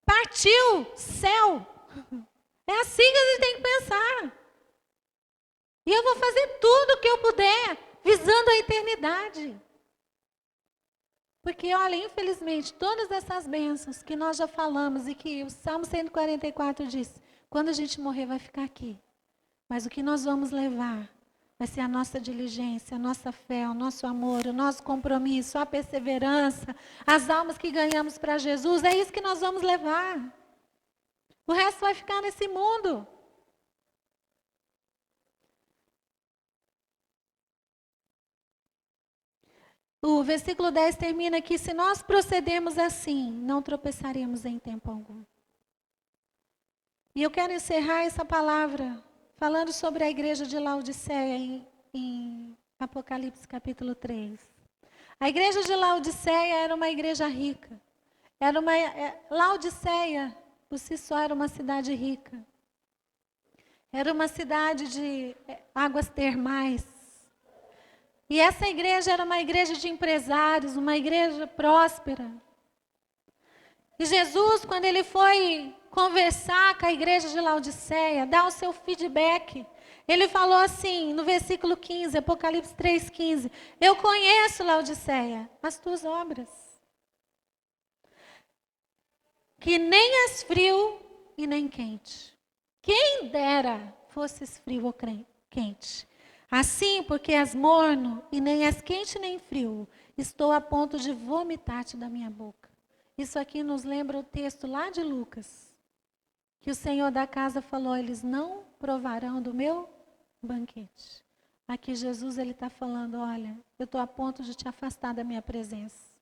Speaker 1: Partiu, céu. É assim que a gente tem que pensar. E eu vou fazer tudo o que eu puder, visando a eternidade. Porque, olha, infelizmente, todas essas bênçãos que nós já falamos e que o Salmo 144 diz, quando a gente morrer vai ficar aqui. Mas o que nós vamos levar vai ser a nossa diligência, a nossa fé, o nosso amor, o nosso compromisso, a perseverança, as almas que ganhamos para Jesus. É isso que nós vamos levar. O resto vai ficar nesse mundo. O versículo 10 termina aqui: se nós procedermos assim, não tropeçaremos em tempo algum. E eu quero encerrar essa palavra falando sobre a igreja de Laodiceia em Apocalipse capítulo 3. A igreja de Laodiceia era uma igreja rica. Laodiceia, por si só, era uma cidade rica. Era uma cidade de águas termais. E essa igreja era uma igreja de empresários, uma igreja próspera. E Jesus, quando ele foi conversar com a igreja de Laodiceia, dar o seu feedback, ele falou assim, no versículo 15, Apocalipse 3,15: eu conheço, Laodiceia, as tuas obras, que nem és frio e nem quente. Quem dera fosses frio ou quente. Assim, porque és morno e nem és quente nem frio, estou a ponto de vomitar-te da minha boca. Isso aqui nos lembra o texto lá de Lucas, que o Senhor da casa falou: eles não provarão do meu banquete. Aqui Jesus ele está falando: olha, eu estou a ponto de te afastar da minha presença.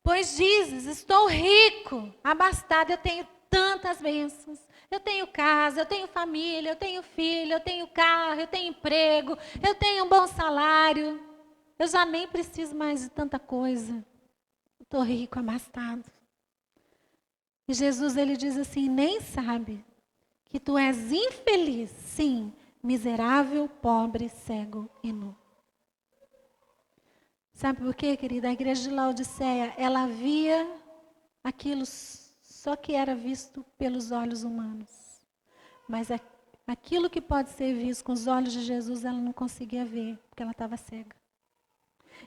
Speaker 1: Pois dizes, estou rico, abastado, eu tenho tantas bênçãos. Eu tenho casa, eu tenho família, eu tenho filho, eu tenho carro, eu tenho emprego, eu tenho um bom salário. Eu já nem preciso mais de tanta coisa. Estou rico, abastado. E Jesus ele diz assim: nem sabe que tu és infeliz, sim, miserável, pobre, cego e nu. Sabe por quê, querida? A igreja de Laodiceia, ela via aquilo só que era visto pelos olhos humanos. Mas aquilo que pode ser visto com os olhos de Jesus, ela não conseguia ver, porque ela estava cega.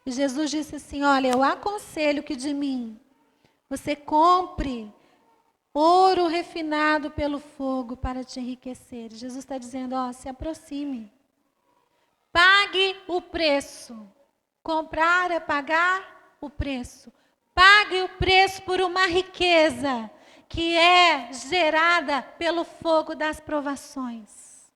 Speaker 1: E Jesus disse assim: olha, eu aconselho que de mim você compre ouro refinado pelo fogo para te enriquecer. Jesus está dizendo: ó, se aproxime. Pague o preço. Comprar é pagar o preço. Pague o preço por uma riqueza que é gerada pelo fogo das provações.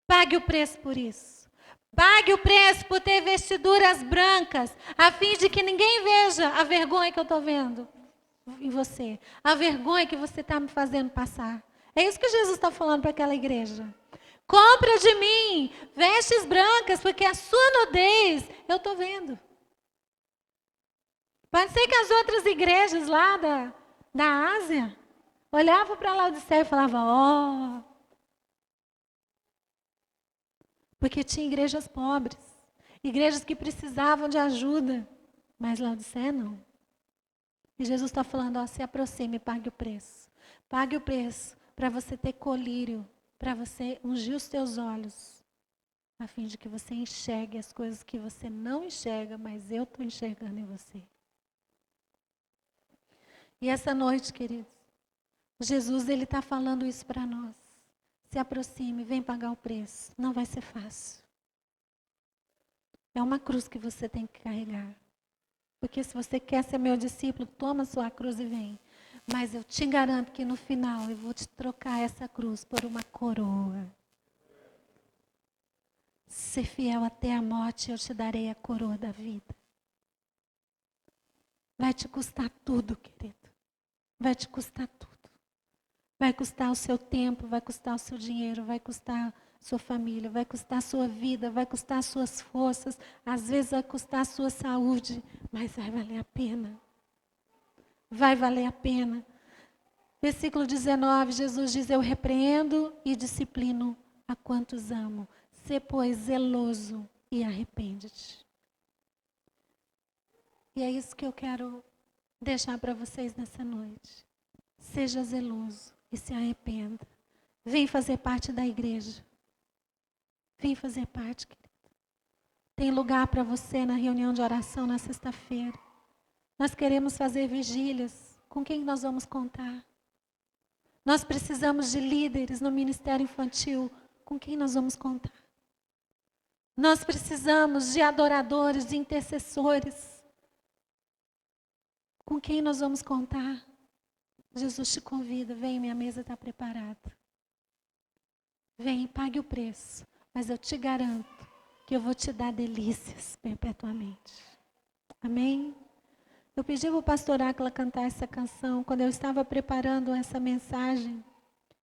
Speaker 1: Pague o preço por isso. Pague o preço por ter vestiduras brancas, a fim de que ninguém veja a vergonha que eu estou vendo em você, a vergonha que você está me fazendo passar. É isso que Jesus está falando para aquela igreja. Compra de mim vestes brancas, porque a sua nudez eu estou vendo. Pode ser que as outras igrejas lá da Ásia olhavam para Laodiceia e falavam: ó. Porque tinha igrejas pobres, igrejas que precisavam de ajuda, mas Laodiceia não. E Jesus está falando: ó, se aproxime e pague o preço. Pague o preço para você ter colírio, para você ungir os teus olhos, a fim de que você enxergue as coisas que você não enxerga, mas eu estou enxergando em você. E essa noite, queridos, Jesus ele está falando isso para nós. Se aproxime, vem pagar o preço. Não vai ser fácil. É uma cruz que você tem que carregar. Porque se você quer ser meu discípulo, toma sua cruz e vem. Mas eu te garanto que no final eu vou te trocar essa cruz por uma coroa. Ser fiel até a morte, eu te darei a coroa da vida. Vai te custar tudo, querido. Vai te custar tudo. Vai custar o seu tempo, vai custar o seu dinheiro, vai custar sua família, vai custar a sua vida, vai custar as suas forças, às vezes vai custar a sua saúde, mas vai valer a pena. Vai valer a pena. Versículo 19, Jesus diz: eu repreendo e disciplino a quantos amo. Sê, pois, zeloso e arrepende-te. E é isso que eu quero deixar para vocês nessa noite. Seja zeloso e se arrependa. Vem fazer parte da igreja. Vem fazer parte, querido. Tem lugar para você na reunião de oração na sexta-feira. Nós queremos fazer vigílias. Com quem nós vamos contar? Nós precisamos de líderes no ministério infantil. Com quem nós vamos contar? Nós precisamos de adoradores, de intercessores. Com quem nós vamos contar? Jesus te convida, vem, minha mesa está preparada. Vem, pague o preço. Mas eu te garanto que eu vou te dar delícias perpetuamente. Amém? Eu pedi para o pastor Áquila cantar essa canção. Quando eu estava preparando essa mensagem,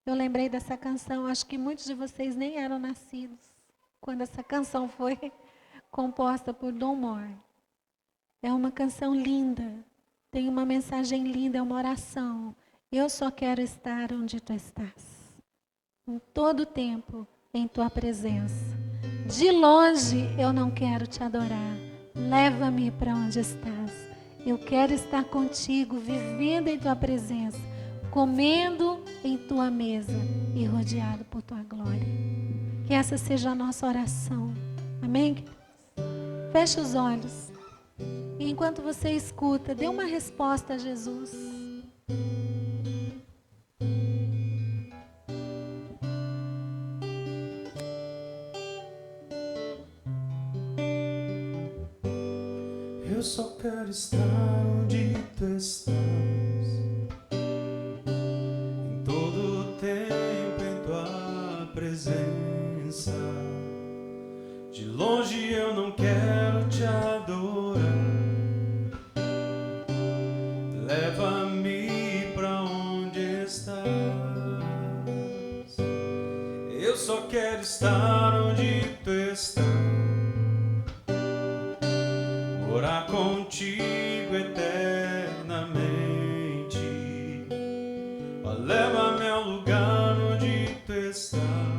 Speaker 1: eu lembrei dessa canção. Acho que muitos de vocês nem eram nascidos quando essa canção foi composta por Don Moore. É uma canção linda, tem uma mensagem linda, é uma oração. Eu só quero estar onde tu estás, em todo tempo, em tua presença. De longe eu não quero te adorar, leva-me para onde estás. Eu quero estar contigo, vivendo em tua presença, comendo em tua mesa e rodeado por tua glória. Que essa seja a nossa oração. Amém? Feche os olhos. E enquanto você escuta, dê uma resposta a Jesus.
Speaker 2: Eu só quero estar onde tu estás, em todo tempo em tua presença. De longe eu não quero te adorar, leva-me pra onde estás. Eu só quero estar onde tu estás, morar contigo eternamente. Ó, leva-me ao lugar onde tu estás.